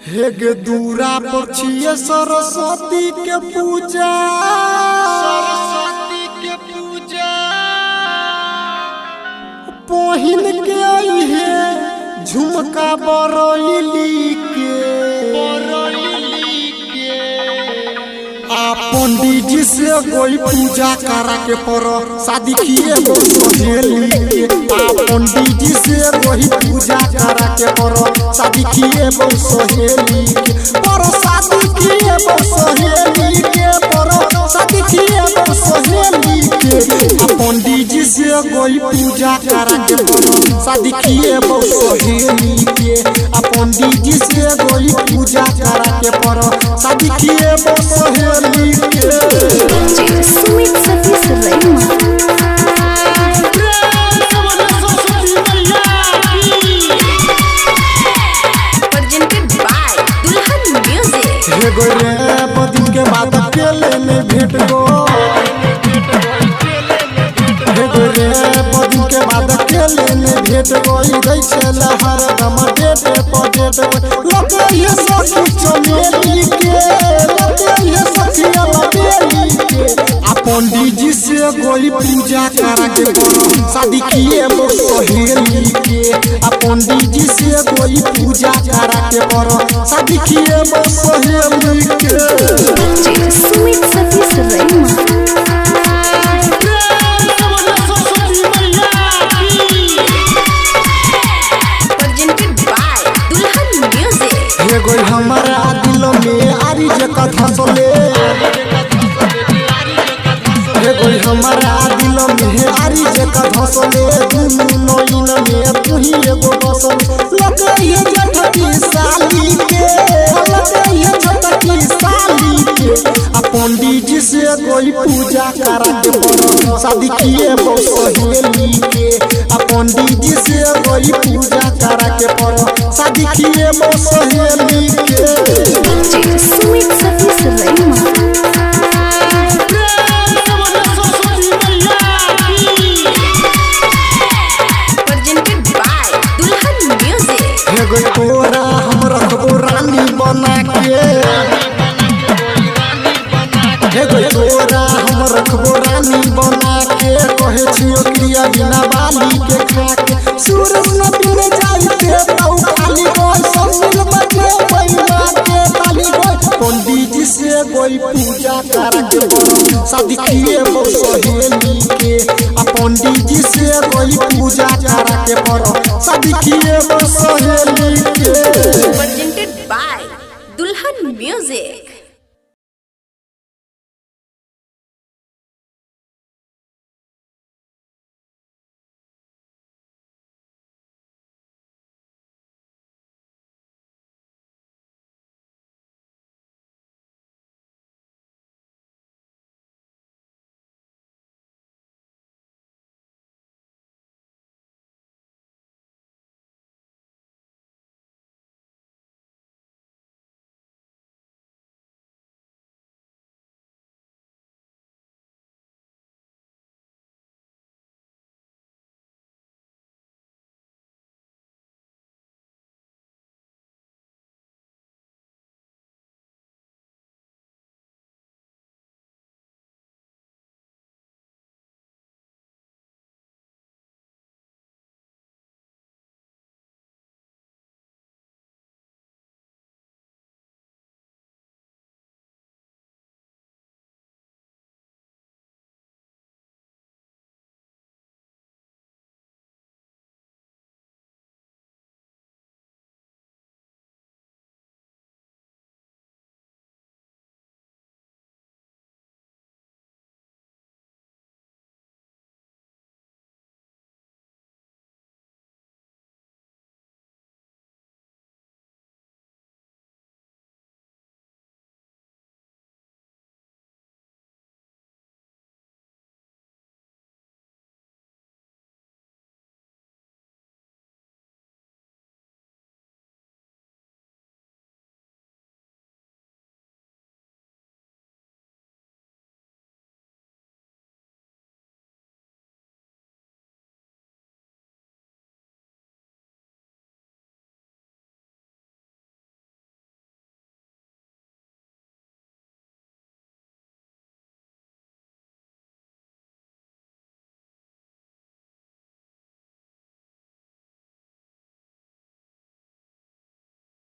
हेगे दूरा पर छिए सरस्वती के पूजा, सरस्वती के पूजा पहिन के आई है झुमका बरैली के, पंडित जी से कोई पूजा करा के परो शादी किए वो सहेली के। पंडित जी से कोई पूजा करा के परो शादी किए वो सहेली के, परो शादी किए वो सहेली के, परो शादी किए वो सहेली के। पंडित जी से कोई पूजा करा के परो शादी किए वो सहेली के। पंडित जी से कोई पूजा करा के परो शादी किए वो सहेली के। सुमित सतीश रैमा presented by दुल्हन म्यूजिक। हे गोरे बदिन के बाद अकेले में भेट गो, हे गोरे बदिन के बाद अकेले में भेट गई गई छे लहर दम डेट पर डेट लगे ये सब चमेली के, लगे ये सखिया लबेली के। पंडित जी से कोई पूजा करा के परो शादी किए वो सहेली के। पंडित जी से कोई पूजा करा के परो शादी किए वो सहेली के। सुमित सतीश रैमा presented by दुल्हन म्यूजिक। हे कोई हमारा दिल में आरी जका धसले, हे कोई हमारा दिल में आरी जका धसले, दुनु नैन में तू ही एगो बसल लगे ये जठकी साली के, लगे ये जठकी साली के। पंडित जी से कोई पूजा करा के परो शादी किए वो सहेली के। पंडित जी से कोई पूजा करा के परो शादी किए वो सहेली के। सुमित सतीश रैमा presented by दुल्हन म्यूजिक। हे गई तोरा हम रखबो रानी बना के, हे गई तोरा हम रखबो रानी बना के। कहे छियो क्रिया बिना बाली के खा के, सूरज न बिन जाइते तौ खाली बोल संग बजे बैना के ताली बोल। पंडित जी से कोई पूजा करा के परो शादी किए वो सहेली के। पंडित जी से कोई पूजा करा के परो शादी किए वो सहेली